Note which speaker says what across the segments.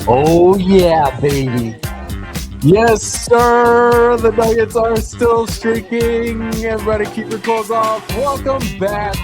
Speaker 1: Oh, yeah, baby. Yes, sir. The Nuggets are still streaking. Everybody keep your clothes off. Welcome back,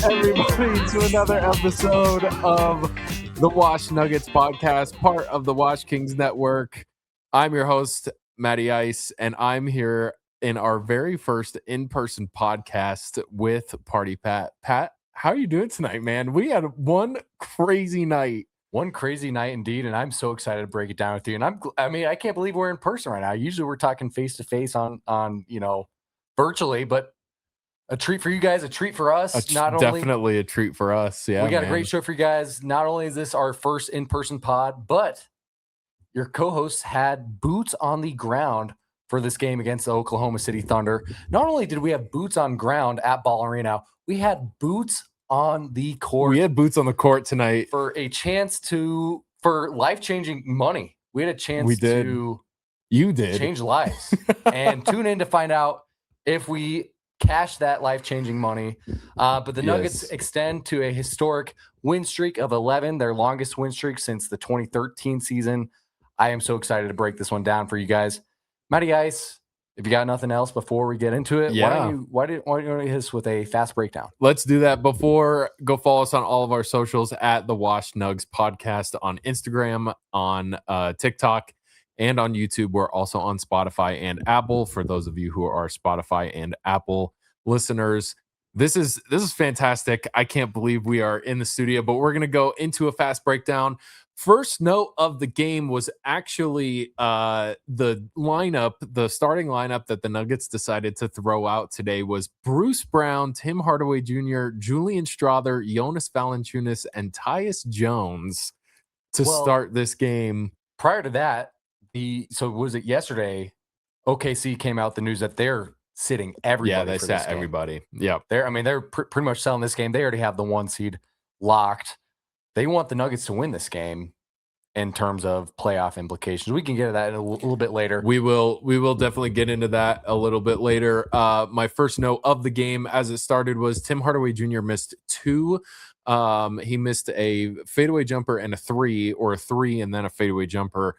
Speaker 1: everybody, to another episode of the Wash Nuggets podcast, part of the Wash Kings Network. I'm your host, Matty Ice, and I'm here in our very first in-person podcast with Party Pat. Pat, how are you doing tonight, man? We had one crazy night.
Speaker 2: One crazy night indeed, and I'm so excited to break it down with you. And I can't believe we're in person right now. Usually we're talking face to face on virtually, but a treat for you guys, a treat for us.
Speaker 1: Definitely a treat for us. Yeah,
Speaker 2: we got a great show for you guys. Not only is this our first in-person pod, but your co-hosts had boots on the ground for this game against the Oklahoma City Thunder. Not only did we have boots on ground at Ball Arena, we had boots on the court.
Speaker 1: We had boots on the court tonight
Speaker 2: for a chance for life-changing money. We had a chance to change lives and tune in to find out if we cash that life-changing money. But the Nuggets extend to a historic win streak of 11, their longest win streak since the 2013 season. I am so excited to break this one down for you guys. Matty Ice, if you got nothing else before we get into it, why don't you hit us with a fast breakdown?
Speaker 1: Let's do that. Go follow us on all of our socials at the Wash Nugs Podcast on Instagram, on TikTok, and on YouTube. We're also on Spotify and Apple. For those of you who are Spotify and Apple listeners, this is fantastic. I can't believe we are in the studio, but we're gonna go into a fast breakdown. First note of the game was actually the starting lineup that the Nuggets decided to throw out today was Bruce Brown, Tim Hardaway Jr., Julian Strawther, Jonas Valančiūnas, and Tyus Jones to start this game.
Speaker 2: Prior to that, was it yesterday? OKC came out the news that they're sitting everybody.
Speaker 1: Yeah, they sat everybody. Yeah,
Speaker 2: they're pretty much selling this game. They already have the 1 seed locked. They want the Nuggets to win this game in terms of playoff implications. We can get to that a little bit later.
Speaker 1: We will definitely get into that a little bit later. My first note of the game as it started was Tim Hardaway Jr. missed two. He missed a fadeaway jumper and a three and then a fadeaway jumper.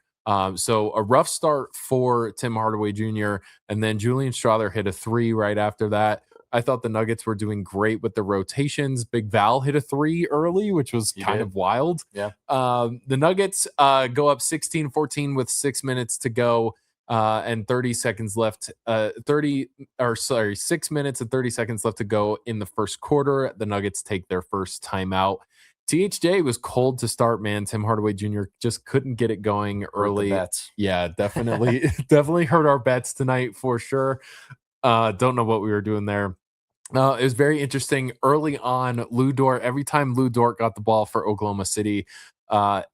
Speaker 1: So a rough start for Tim Hardaway Jr. and then Julian Strawther hit a three right after that. I thought the Nuggets were doing great with the rotations. Big Val hit a three early, which was kind of wild.
Speaker 2: Yeah.
Speaker 1: The Nuggets go up 16-14 with 6 minutes to go and 30 seconds left. 6 minutes and 30 seconds left to go in the first quarter. The Nuggets take their first timeout. THJ was cold to start, man. Tim Hardaway Jr. just couldn't get it going early. Yeah, definitely, definitely hurt our bets tonight for sure. Don't know what we were doing there. It was very interesting early on. Lou Dort, every time Lou Dort got the ball for Oklahoma City,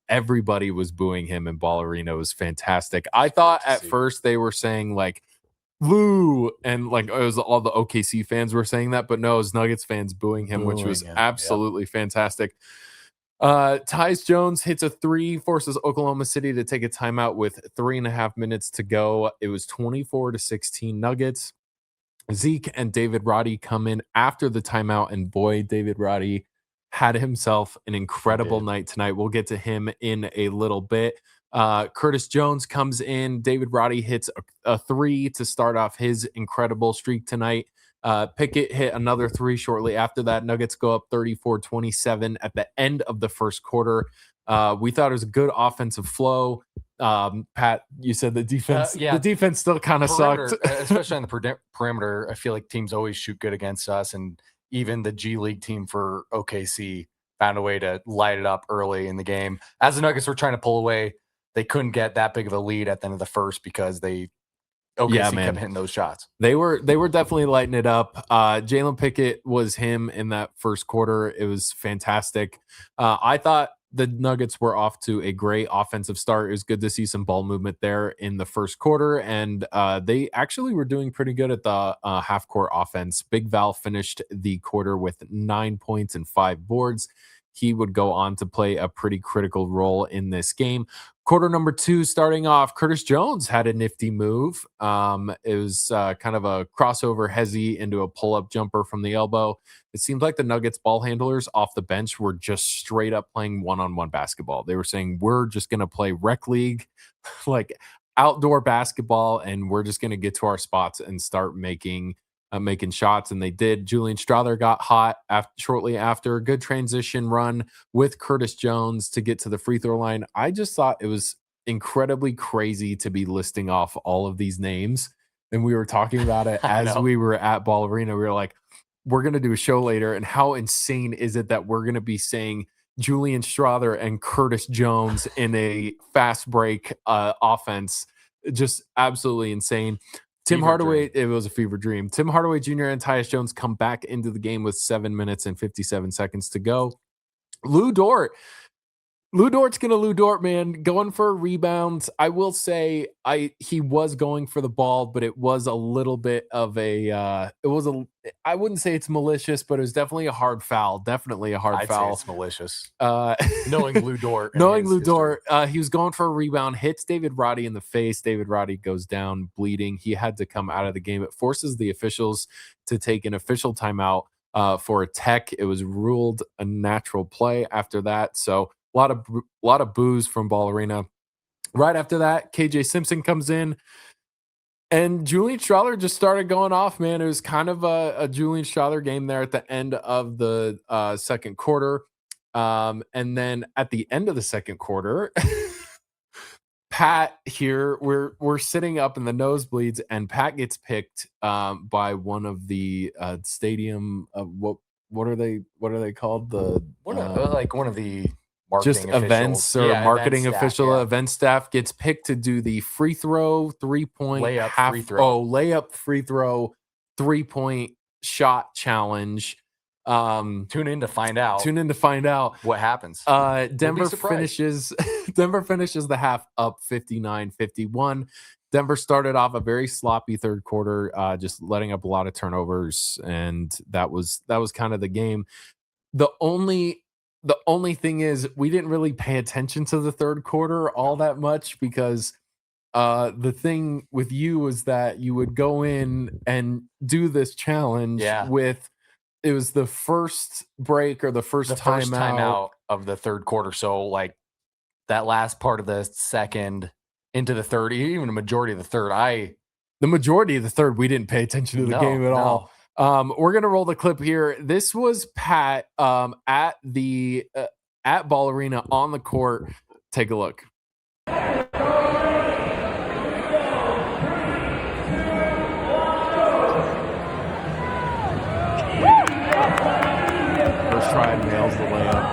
Speaker 1: everybody was booing him in Ball Arena. It was fantastic. I thought at first they were saying like Lou, and like it was all the OKC fans were saying that, but no, it was Nuggets fans booing him, which was absolutely fantastic. Tyus Jones hits a three, forces Oklahoma City to take a timeout with 3.5 minutes to go. It was 24-16 Nuggets. Zeke and David Roddy come in after the timeout, and boy, David Roddy had himself an incredible night tonight. We'll get to him in a little bit. Curtis Jones comes in. David Roddy hits a three to start off his incredible streak tonight. Pickett hit another three shortly after that. Nuggets go up 34-27 at the end of the first quarter. We thought it was a good offensive flow. Pat, you said the defense. The defense still kind of sucked,
Speaker 2: especially on the perimeter. I feel like teams always shoot good against us, and even the G League team for OKC found a way to light it up early in the game. As the Nuggets were trying to pull away, they couldn't get that big of a lead at the end of the first because OKC kept hitting those shots.
Speaker 1: They were definitely lighting it up. Jalen Pickett was him in that first quarter. It was fantastic. I thought the Nuggets were off to a great offensive start. It was good to see some ball movement there in the first quarter, and they actually were doing pretty good at the half-court offense. Big Val finished the quarter with 9 points and 5 boards. he would go on to play a pretty critical role in this game. Quarter number 2, starting off, Curtis Jones had a nifty move. It was kind of a crossover hezzy into a pull-up jumper from the elbow. It seemed like the Nuggets ball handlers off the bench were just straight up playing one-on-one basketball. They were saying, we're just going to play rec league, like outdoor basketball, and we're just going to get to our spots and start making shots, and they did. Julian Strawther got hot shortly after. Good transition run with Curtis Jones to get to the free throw line. I just thought it was incredibly crazy to be listing off all of these names, and we were talking about it as we were at Ball Arena. We were like, we're going to do a show later, and how insane is it that we're going to be saying Julian Strawther and Curtis Jones in a fast break offense? Just absolutely insane. Tim Hardaway, it was a fever dream. Tim Hardaway Jr. and Tyus Jones come back into the game with 7 minutes and 57 seconds to go. Lou Dort's gonna Lou Dort, man, going for rebounds. I will say he was going for the ball, but it was a little bit of a I wouldn't say it's malicious, but it was definitely a hard foul. Definitely a hard foul.
Speaker 2: Say it's malicious. Knowing Lou Dort.
Speaker 1: He was going for a rebound, hits David Roddy in the face. David Roddy goes down bleeding. He had to come out of the game. It forces the officials to take an official timeout for a tech. It was ruled a natural play after that. So a lot of boos from Ball Arena. Right after that, KJ Simpson comes in, and Julian Strawther just started going off, man. It was kind of a Julian Strawther game there at the end of the second quarter. And then at the end of the second quarter, Pat here, we're sitting up in the nosebleeds, and Pat gets picked by one of the stadium what are they called?
Speaker 2: One of the
Speaker 1: just events or marketing official event staff gets picked to do the free throw 3-point layup free throw 3-point shot challenge.
Speaker 2: Tune in to find out what happens.
Speaker 1: Denver finishes the half up 59-51. Denver started off a very sloppy third quarter, just letting up a lot of turnovers, and that was kind of the game. The only thing is we didn't really pay attention to the third quarter all that much, because the thing with you was that you would go in and do this challenge with, it was the first break or the first timeout
Speaker 2: of the third quarter. So like that last part of the second into the third, even a majority of the third.
Speaker 1: The majority of the third, we didn't pay attention to the game at all. We're gonna roll the clip here. This was Pat at Ball Arena on the court. Take a look. First try, nails the layup.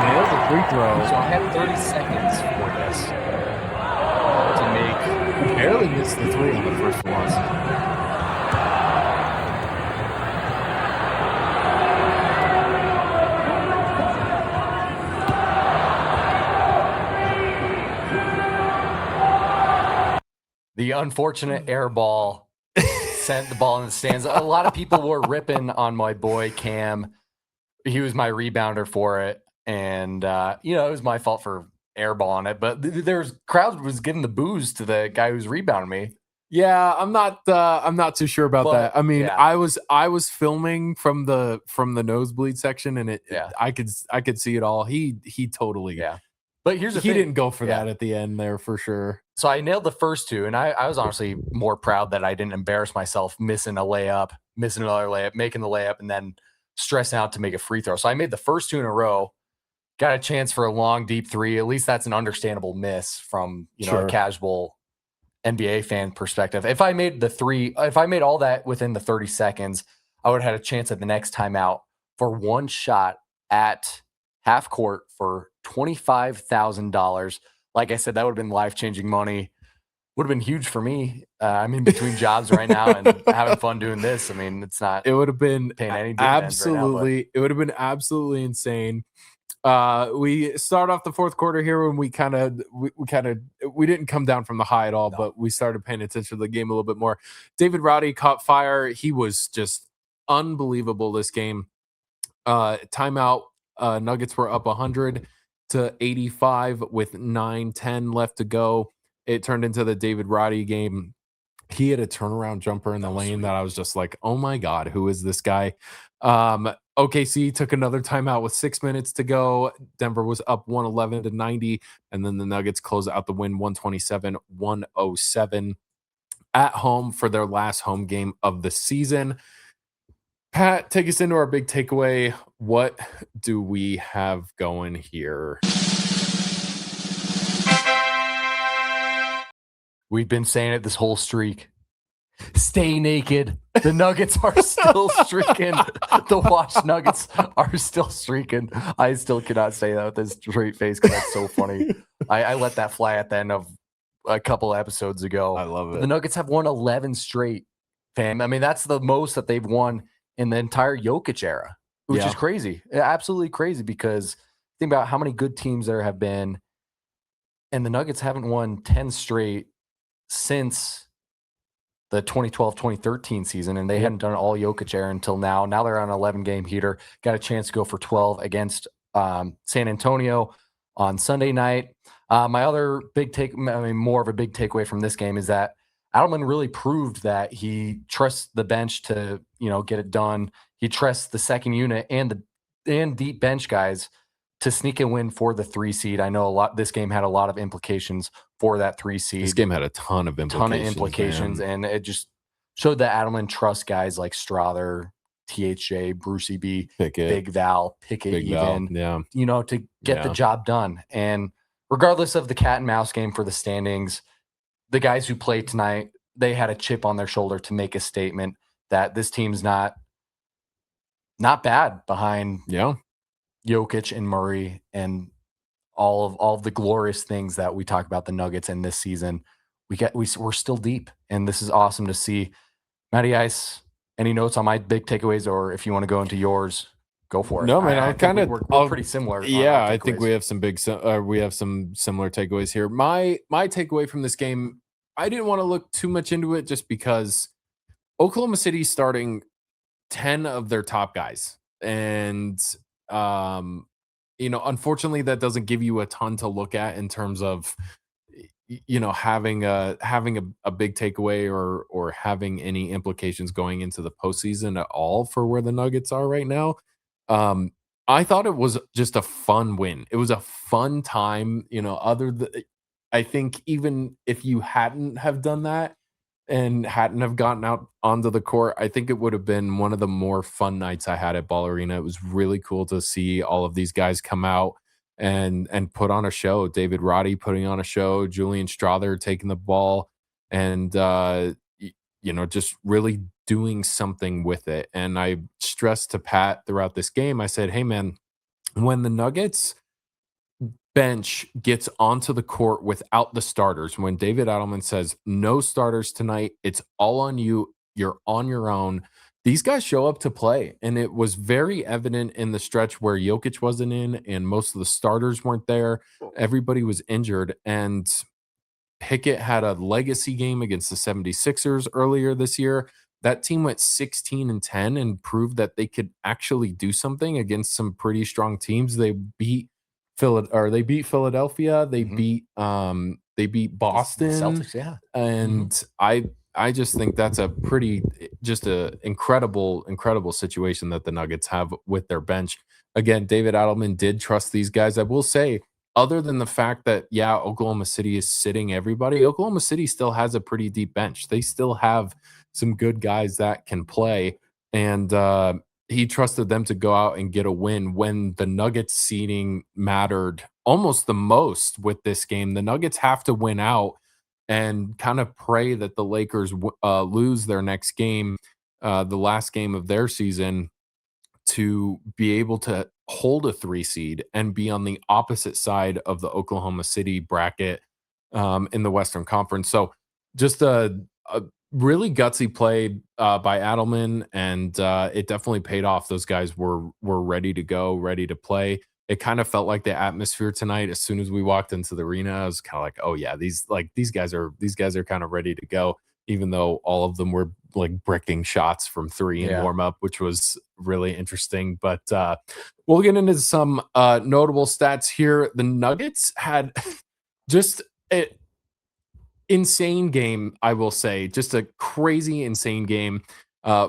Speaker 1: Nails the free throw.
Speaker 2: So I have 30 seconds for this to make.
Speaker 1: Barely missed the three on the first one.
Speaker 2: The unfortunate air ball sent the ball in the stands. A lot of people were ripping on my boy Cam. He was my rebounder for it, and it was my fault for airballing it, but there's crowd was giving the boos to the guy who's rebounding me.
Speaker 1: Yeah, I'm not too sure about that. I mean, I was filming from the nosebleed section, and I could see it all. He totally
Speaker 2: But here's the thing.
Speaker 1: He didn't go for that at the end there for sure.
Speaker 2: So I nailed the first two, and I was honestly more proud that I didn't embarrass myself missing a layup, missing another layup, making the layup, and then stressing out to make a free throw. So I made the first two in a row. Got a chance for a long, deep three. At least that's an understandable miss from a casual NBA fan perspective. If I made all that within the 30 seconds, I would have had a chance at the next timeout for one shot at half court for $25,000. Like I said, that would have been life-changing money. Would have been huge for me. I'm in between jobs right now and having fun doing this. I mean, it's not.
Speaker 1: It would have been
Speaker 2: paying any
Speaker 1: absolutely.
Speaker 2: Right now,
Speaker 1: it would have been absolutely insane. We start off the fourth quarter here when we didn't come down from the high at all, but we started paying attention to the game a little bit more. David Roddy caught fire. He was just unbelievable this game. Timeout, Nuggets were up 100-85 with 9:10 left to go. It turned into the David Roddy game. He had a turnaround jumper in the lane that I was just like, oh my God, who is this guy? OKC took another timeout with 6 minutes to go. Denver was up 111-90, and then the Nuggets closed out the win 127-107 at home for their last home game of the season. Pat, take us into our big takeaway. What do we have going here?
Speaker 2: We've been saying it this whole streak. Stay naked. The Nuggets are still streaking. The Wash Nuggets are still streaking. I still cannot say that with a straight face because that's so funny. I let that fly at the end of a couple episodes ago.
Speaker 1: I love it.
Speaker 2: The Nuggets have won 11 straight, fam. I mean, that's the most that they've won in the entire Jokic era, which is crazy. Absolutely crazy, because think about how many good teams there have been, and the Nuggets haven't won 10 straight since the 2012-2013 season, and they hadn't done all Jokic era until now. Now they're on an 11-game heater. Got a chance to go for 12 against San Antonio on Sunday night. My other more of a big takeaway from this game is that Adelman really proved that he trusts the bench to, get it done. He trusts the second unit and deep bench guys to sneak and win for the 3 seed. I know this game had a lot of implications for that 3 seed.
Speaker 1: This game had a ton of implications.
Speaker 2: And it just showed that Adelman trusts guys like Strawther, THJ, Brucey B,
Speaker 1: Pickett,
Speaker 2: Big Val, Pickett, to get the job done. And regardless of the cat and mouse game for the standings, the guys who played tonight, they had a chip on their shoulder to make a statement that this team's not bad behind Jokic and Murray and all of the glorious things that we talk about the Nuggets in this season. We're still deep, and this is awesome to see. Matty Ice, any notes on my big takeaways, or if you want to go into yours, go for it.
Speaker 1: No, man,
Speaker 2: we're pretty similar.
Speaker 1: Yeah, I think we have some similar takeaways here. My takeaway from this game, I didn't want to look too much into it just because Oklahoma City's starting 10 of their top guys, and unfortunately that doesn't give you a ton to look at in terms of having a big takeaway or having any implications going into the postseason at all for where the Nuggets are right now. I thought it was just a fun win. It was a fun time, I think even if you hadn't have done that and hadn't have gotten out onto the court, I think it would have been one of the more fun nights I had at Ball Arena. It was really cool to see all of these guys come out and put on a show. David Roddy putting on a show, Julian Strawther taking the ball, and just really doing something with it. And I stressed to Pat throughout this game, I said, hey man, when the Nuggets bench gets onto the court without the starters, when David Adelman says no starters tonight, it's all on you, you're on your own, these guys show up to play. And it was very evident in the stretch where Jokic wasn't in and most of the starters weren't there. Everybody was injured, and Pickett had a legacy game against the 76ers earlier this year. That team went 16-10 and proved that they could actually do something against some pretty strong teams. They beat Philadelphia. They beat Boston,
Speaker 2: Celtics,
Speaker 1: and I just think that's a incredible situation that the Nuggets have with their bench. Again, David Adelman did trust these guys. I will say, other than the fact that Oklahoma City is sitting everybody, Oklahoma City still has a pretty deep bench. They still have some good guys that can play, and he trusted them to go out and get a win when the Nuggets seeding mattered almost the most with this game. The Nuggets have to win out and kind of pray that the Lakers lose their next game, the last game of their season, to be able to hold a 3 seed and be on the opposite side of the Oklahoma City bracket in the Western Conference. So just a really gutsy play by Adelman, and it definitely paid off. Those guys were ready to go, ready to play. It kind of felt like the atmosphere tonight. As soon as we walked into the arena, I was kind of like, oh yeah, these guys are kind of ready to go. even though all of them were like bricking shots from 3 in warm up, which was really interesting. But we'll get into some notable stats here. The Nuggets had just an insane game, I will say, just a crazy, insane game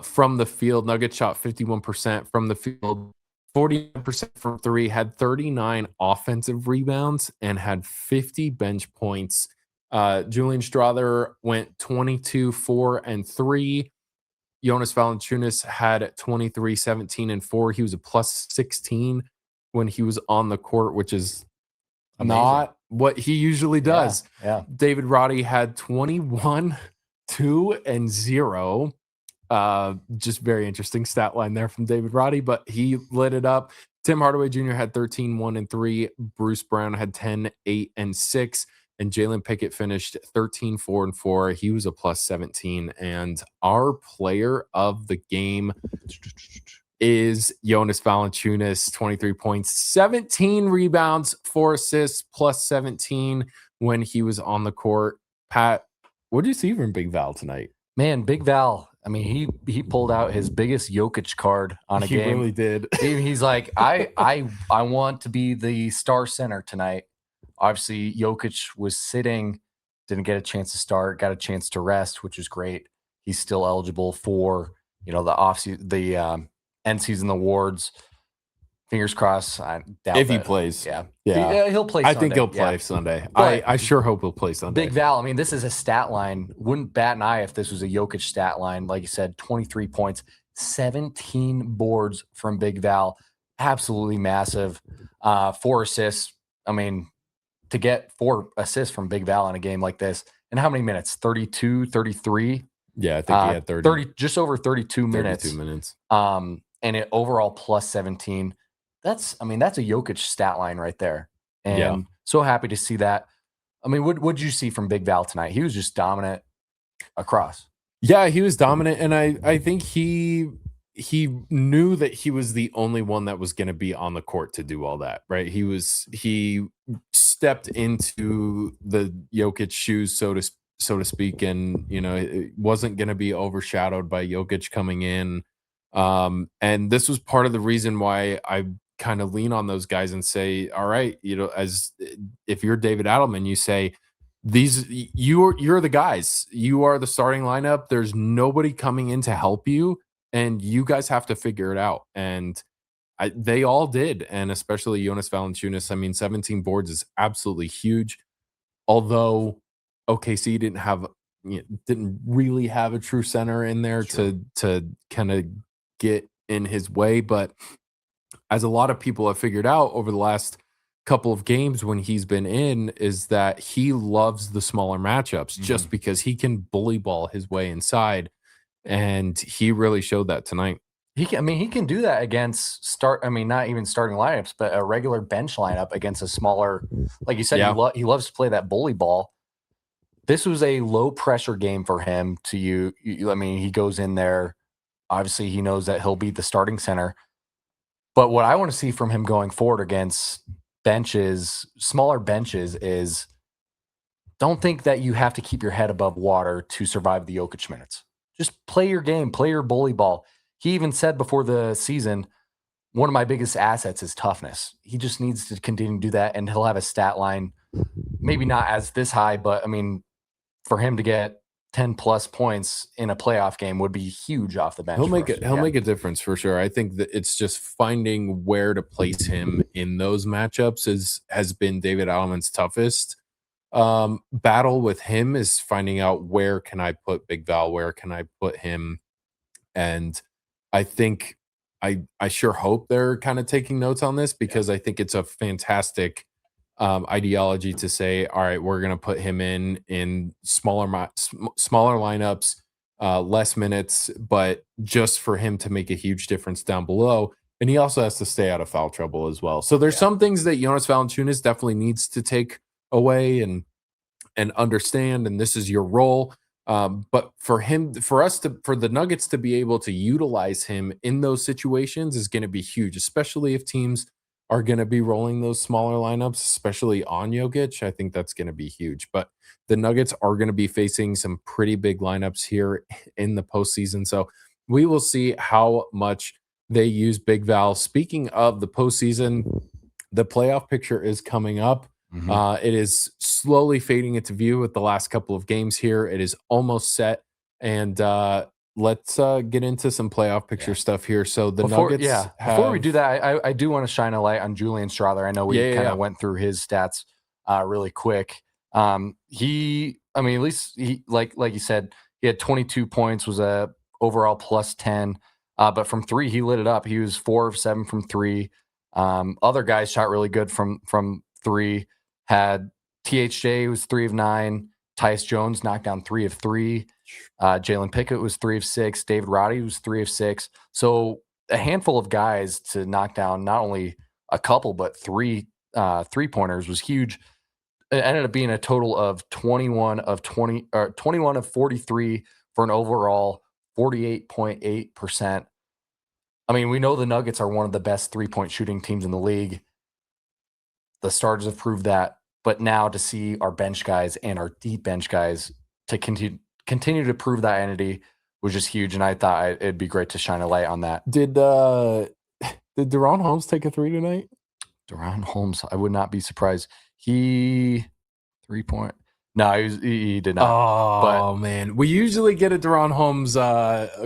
Speaker 1: from the field. Nuggets shot 51% from the field, 49% from 3, had 39 offensive rebounds, and had 50 bench points. Julian Strawther went 22, 4, and 3. Jonas Valančiūnas had 23, 17, and 4. He was a plus 16 when he was on the court, which is not what he usually does.
Speaker 2: Yeah.
Speaker 1: David Roddy had 21, 2, and 0. Just very interesting stat line there from David Roddy, but he lit it up. Tim Hardaway Jr. had 13, 1, and 3. Bruce Brown had 10, 8, and 6. And Jalen Pickett finished 13, 4, and 4. He was a plus 17. And our player of the game is Jonas Valančiūnas, 23 points, 17 rebounds, 4 assists, plus 17 when he was on the court. Pat, what did you see from Big Val tonight?
Speaker 2: Man, Big Val, I mean, he pulled out his biggest Jokic card on a game.
Speaker 1: He really did.
Speaker 2: He's like, I want to be the star center tonight. Obviously, Jokic was sitting, didn't get a chance to start, got a chance to rest, which is great. He's still eligible for, the end season awards. Fingers crossed. I doubt
Speaker 1: if he plays.
Speaker 2: Yeah.
Speaker 1: He'll
Speaker 2: play Sunday.
Speaker 1: I think he'll play Sunday. I sure hope he'll play Sunday.
Speaker 2: Big Val, I mean, this is a stat line. Wouldn't bat an eye if this was a Jokic stat line. Like you said, 23 points, 17 boards from Big Val. Absolutely massive. 4 assists. I mean, to get 4 assists from Big Val in a game like this. And how many minutes? 32, 33?
Speaker 1: Yeah, I think he had 30.
Speaker 2: Just over 32 minutes.
Speaker 1: 32 minutes.
Speaker 2: And it overall plus 17. That's a Jokic stat line right there. And so happy to see that. I mean, what did you see from Big Val tonight? He was just dominant across.
Speaker 1: Yeah, he was dominant. And I think he knew that he was the only one that was going to be on the court to do all that, right? He stepped into the Jokic shoes, so to speak, and it wasn't going to be overshadowed by Jokic coming in. And this was part of the reason why I kind of lean on those guys and say, all right, as if you're David Adelman, you say, you're the guys, you are the starting lineup. There's nobody coming in to help you, and you guys have to figure it out. And they all did. And especially Jonas Valančiūnas. I mean, 17 boards is absolutely huge. Although OKC didn't really have a true center in there to kind of get in his way. But as a lot of people have figured out over the last couple of games when he's been in, is that he loves the smaller matchups just because he can bully ball his way inside. And he really showed that tonight.
Speaker 2: He can do that against not even starting lineups, but a regular bench lineup against a smaller, like you said, he loves to play that bully ball. This was a low pressure game for him he goes in there. Obviously, he knows that he'll be the starting center. But what I want to see from him going forward against smaller benches, is don't think that you have to keep your head above water to survive the Jokic minutes. Just play your game, play your bully ball. He even said before the season, one of my biggest assets is toughness. He just needs to continue to do that, and he'll have a stat line, maybe not as this high, but I mean, for him to get 10 plus points in a playoff game would be huge off the bench.
Speaker 1: He'll make a difference for sure. I think that it's just finding where to place him in those matchups has been David Adelman's toughest battle with him, is finding out where can I put Big Val, where can I put him. And I think I sure hope they're kind of taking notes on this, because I think it's a fantastic ideology to say, all right, we're going to put him in smaller lineups, less minutes, but just for him to make a huge difference down below. And he also has to stay out of foul trouble as well. So there's some things that Jonas Valančiūnas definitely needs to take away and understand, and this is your role. But for the Nuggets to be able to utilize him in those situations is going to be huge, especially if teams are going to be rolling those smaller lineups, especially on Jokic. I think that's going to be huge. But the Nuggets are going to be facing some pretty big lineups here in the postseason. So we will see how much they use Big Val. Speaking of the postseason, the playoff picture is coming up. It is slowly fading into view with the last couple of games here. It is almost set. And let's get into some playoff picture stuff here. So the Nuggets
Speaker 2: before we do that, I do want to shine a light on Julian Strawther. I know we kind of went through his stats really quick. At least he like you said, he had 22 points, was a overall plus 10. But from three, he lit it up. He was 4 of 7 from three. Other guys shot really good from three. Had THJ was 3 of 9. Tyus Jones knocked down 3 of 3. Jalen Pickett was 3 of 6. David Roddy was 3 of 6. So a handful of guys to knock down not only a couple but 3 3-pointers was huge. It ended up being a total of 21 of 43 for an overall 48.8%. I mean, we know the Nuggets are one of the best 3-point shooting teams in the league. The starters have proved that, but now to see our bench guys and our deep bench guys to continue to prove that entity was just huge, and I thought it'd be great to shine a light on that.
Speaker 1: Did Deron Holmes take a 3 tonight?
Speaker 2: Deron Holmes, I would not be surprised. He 3-point. No, he did not.
Speaker 1: Oh, man. We usually get a Deron Holmes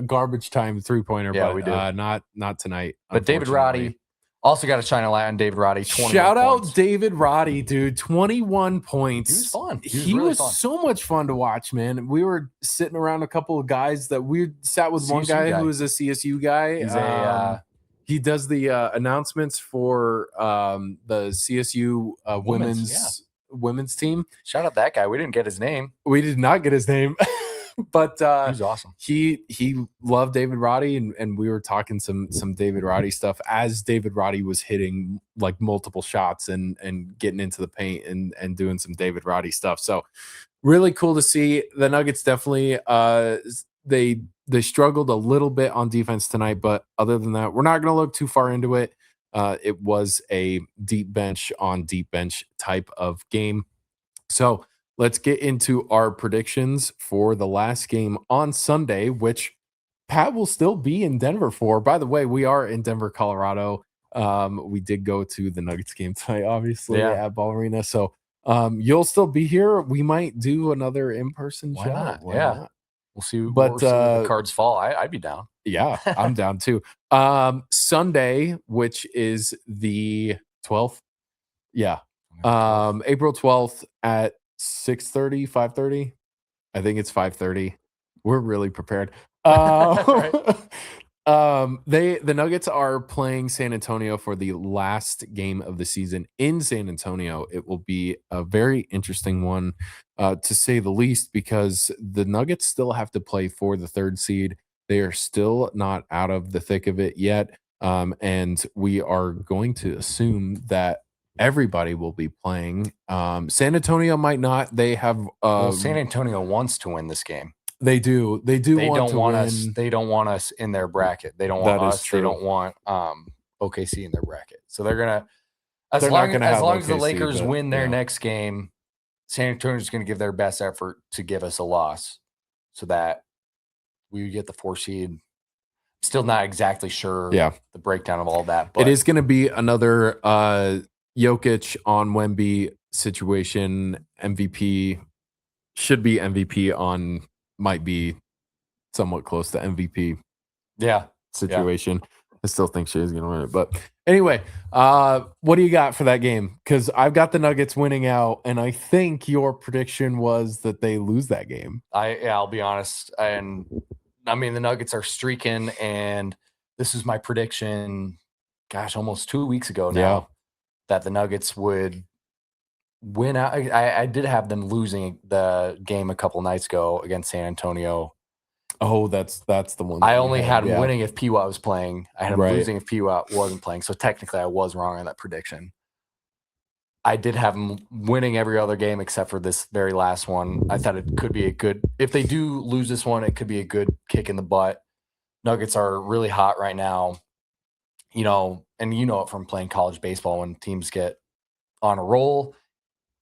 Speaker 1: garbage time 3-pointer, but
Speaker 2: we do.
Speaker 1: Not tonight.
Speaker 2: But David Roddy, also got to shine a light on David Roddy.
Speaker 1: Shout out David Roddy, dude. 21 points.
Speaker 2: He was fun.
Speaker 1: He was so much fun to watch, man. We were sitting around a couple of guys that we sat with one guy who was a CSU guy. He does the announcements for the CSU women's team.
Speaker 2: Shout out that guy. We didn't get his name.
Speaker 1: We did not get his name. But
Speaker 2: he's awesome.
Speaker 1: He loved David Roddy, and we were talking some David Roddy stuff as David Roddy was hitting like multiple shots and getting into the paint and doing some David Roddy stuff. So really cool to see. The Nuggets definitely they struggled a little bit on defense tonight, but other than that, we're not going to look too far into it. It was a deep bench on deep bench type of game. So let's get into our predictions for the last game on Sunday, which Pat will still be in Denver for. By the way, we are in Denver, Colorado. We did go to the Nuggets game tonight, obviously, at Ball Arena. So you'll still be here. We might do another in-person show.
Speaker 2: Not? Not? We'll see. But the cards fall. I'd be down.
Speaker 1: Yeah, I'm down too. Sunday, which is the 12th. Yeah. April 12th at 6:30, 5:30. I think it's 5:30. We're really prepared. The Nuggets are playing San Antonio for the last game of the season in San Antonio. It will be a very interesting one, to say the least, because the Nuggets still have to play for the 3rd seed. They are still not out of the thick of it yet, and we are going to assume that everybody will be playing. San Antonio might not. They have
Speaker 2: San Antonio wants to win this game.
Speaker 1: They do. They don't want
Speaker 2: us. They don't want us in their bracket. They don't want us. They don't want OKC in their bracket. So they're gonna as long as the Lakers win their next game, San Antonio's gonna give their best effort to give us a loss, so that we would get the 4 seed. Still not exactly sure.
Speaker 1: Yeah,
Speaker 2: the breakdown of all that. But
Speaker 1: it is going to be another Jokic on Wemby situation. MVP should be MVP on. Might be somewhat close to MVP. Situation. Yeah. I still think Shea's going to win it. But anyway, what do you got for that game? Because I've got the Nuggets winning out, and I think your prediction was that they lose that game.
Speaker 2: I'll be honest. And I mean, the Nuggets are streaking, and this is my prediction, gosh, almost 2 weeks ago now, that the Nuggets would win out. I did have them losing the game a couple nights ago against San Antonio.
Speaker 1: Oh, that's the one.
Speaker 2: I only had him winning if P-Watt was playing. I had him losing if P-Watt wasn't playing. So technically, I was wrong on that prediction. I did have him winning every other game except for this very last one. I thought it could be a good – if they do lose this one, it could be a good kick in the butt. Nuggets are really hot right now. and you know it from playing college baseball, when teams get on a roll,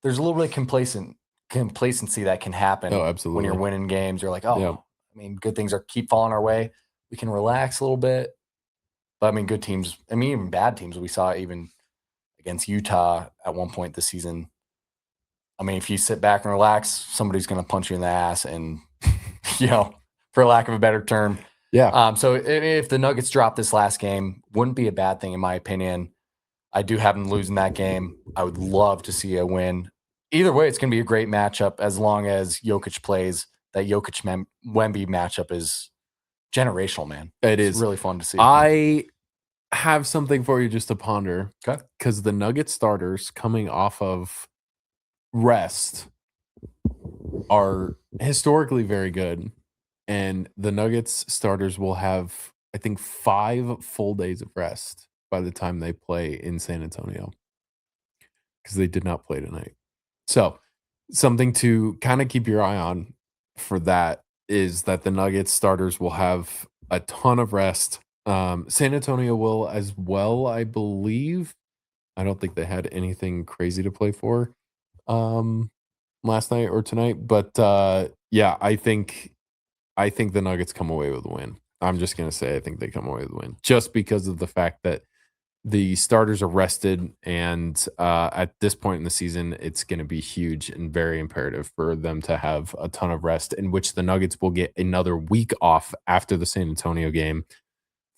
Speaker 2: there's a little bit of complacency that can happen.
Speaker 1: Oh, absolutely.
Speaker 2: When you're winning games, you're like, oh, good things keep falling our way. We can relax a little bit. But good teams, even bad teams, we saw even against Utah at one point this season. If you sit back and relax, somebody's going to punch you in the ass, and for lack of a better term.
Speaker 1: Yeah.
Speaker 2: So if the Nuggets drop this last game, wouldn't be a bad thing in my opinion. I do have them losing that game. I would love to see a win. Either way, it's going to be a great matchup as long as Jokic plays. That Jokic-Wemby matchup is generational, man. It's really fun to see.
Speaker 1: I have something for you just to ponder.
Speaker 2: Okay.
Speaker 1: Because the Nuggets starters coming off of rest are historically very good. And the Nuggets starters will have, I think, 5 full days of rest by the time they play in San Antonio, because they did not play tonight. So something to kind of keep your eye on for that is that the Nuggets starters will have a ton of rest. San Antonio will as well, I believe. I don't think they had anything crazy to play for last night or tonight, but I think the Nuggets come away with a win. I'm just going to say I think they come away with a win just because of the fact that the starters are rested, and at this point in the season, it's going to be huge and very imperative for them to have a ton of rest, in which the Nuggets will get another week off after the San Antonio game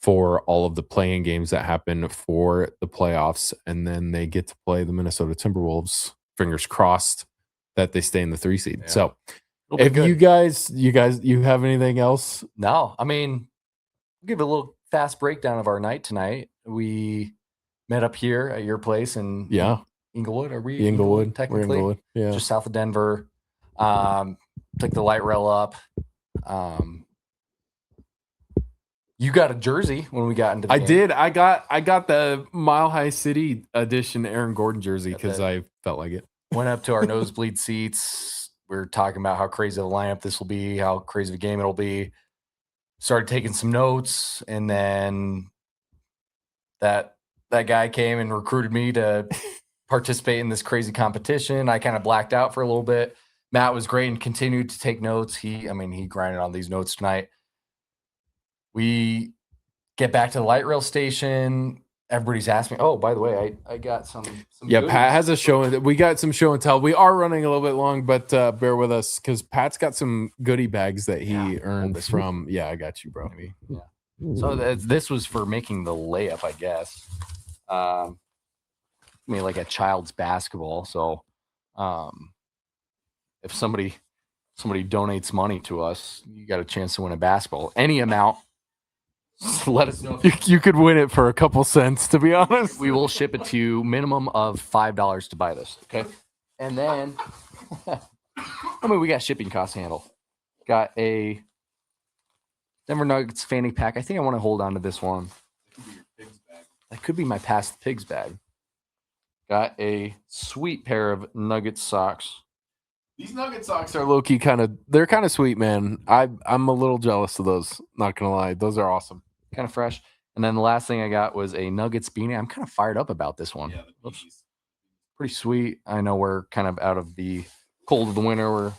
Speaker 1: for all of the playing games that happen for the playoffs, and then they get to play the Minnesota Timberwolves. Fingers crossed that they stay in the 3 seed. Yeah. So if you guys have anything else?
Speaker 2: No, we'll give a little fast breakdown of our night tonight. We met up here at your place in Inglewood. Are we
Speaker 1: Inglewood?
Speaker 2: Technically,
Speaker 1: we're Inglewood. Yeah,
Speaker 2: just south of Denver. Took the light rail up. You got a jersey when we got into the game.
Speaker 1: Did. I got the Mile High City edition Aaron Gordon jersey because I felt like it.
Speaker 2: Went up to our nosebleed seats. We were talking about how crazy the lineup this will be, how crazy the game it'll be. Started taking some notes, and then that guy came and recruited me to participate in this crazy competition. I kind of blacked out for a little bit. Matt was great and continued to take notes. He grinded on these notes tonight. We get back to the light rail station. Everybody's asking me, oh, by the way, I got some
Speaker 1: goodies. Pat has a show. We got some show and tell. We are running a little bit long, but bear with us because Pat's got some goodie bags that he earned from. Yeah, I got you, bro.
Speaker 2: Maybe. Yeah. So this was for making the layup, I guess. Like a child's basketball. So if somebody donates money to us, you got a chance to win a basketball. Any amount. Let us know.
Speaker 1: You could win it for a couple cents, to be honest.
Speaker 2: We will ship it to you, minimum of $5 to buy this. Okay. And then, we got shipping costs handled. Got a Denver Nuggets fanny pack. I think I want to hold on to this one. That could be my past pigs bag. Got a sweet pair of Nugget socks.
Speaker 1: These Nugget socks are low-key they're kind of sweet, man. I'm a little jealous of those, not going to lie. Those are awesome.
Speaker 2: Kind of fresh. And then the last thing I got was a Nuggets beanie. I'm kind of fired up about this one. Yeah, pretty sweet. I know we're kind of out of the cold of the winter. We're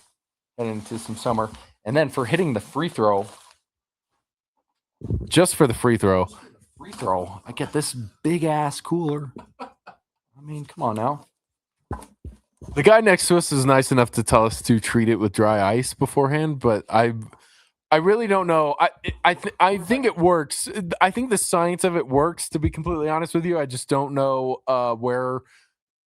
Speaker 2: heading into some summer. And then for hitting the free throw.
Speaker 1: Just for the free throw.
Speaker 2: I get this big-ass cooler. Come on now.
Speaker 1: The guy next to us is nice enough to tell us to treat it with dry ice beforehand, but I really don't know. I think it works. I think the science of it works, to be completely honest with you. I just don't know where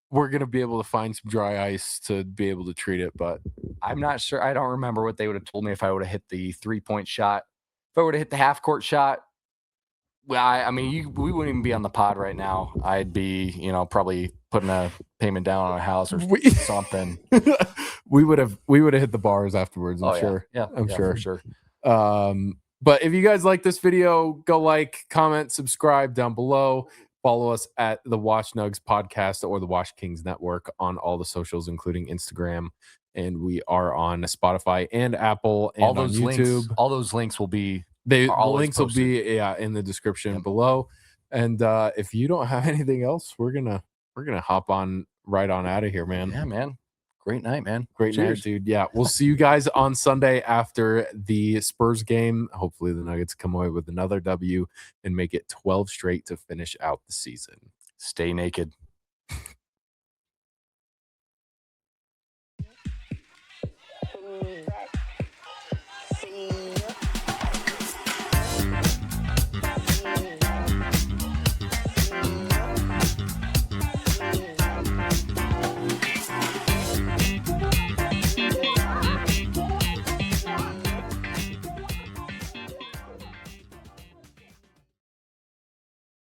Speaker 1: we're going to be able to find some dry ice to be able to treat it, but
Speaker 2: I'm not sure. I don't remember what they would have told me if I would have hit the 3-point shot. If I would have hit the half-court shot, well, we wouldn't even be on the pod right now. I'd be, probably putting a payment down on a house or something.
Speaker 1: we would have hit the bars afterwards. I'm sure.
Speaker 2: Yeah,
Speaker 1: I'm sure.
Speaker 2: For sure.
Speaker 1: But if you guys like this video, go like, comment, subscribe down below. Follow us at the Wash Nugs podcast or the Wash Kings Network on all the socials, including Instagram. And we are on Spotify and Apple and on YouTube.
Speaker 2: All those links will be.
Speaker 1: The links will be in the description below. And if you don't have anything else, we're gonna hop on right on out of here, man.
Speaker 2: Yeah, man. Great night, man.
Speaker 1: Great night, dude. Yeah, we'll see you guys on Sunday after the Spurs game. Hopefully the Nuggets come away with another W and make it 12 straight to finish out the season.
Speaker 2: Stay naked.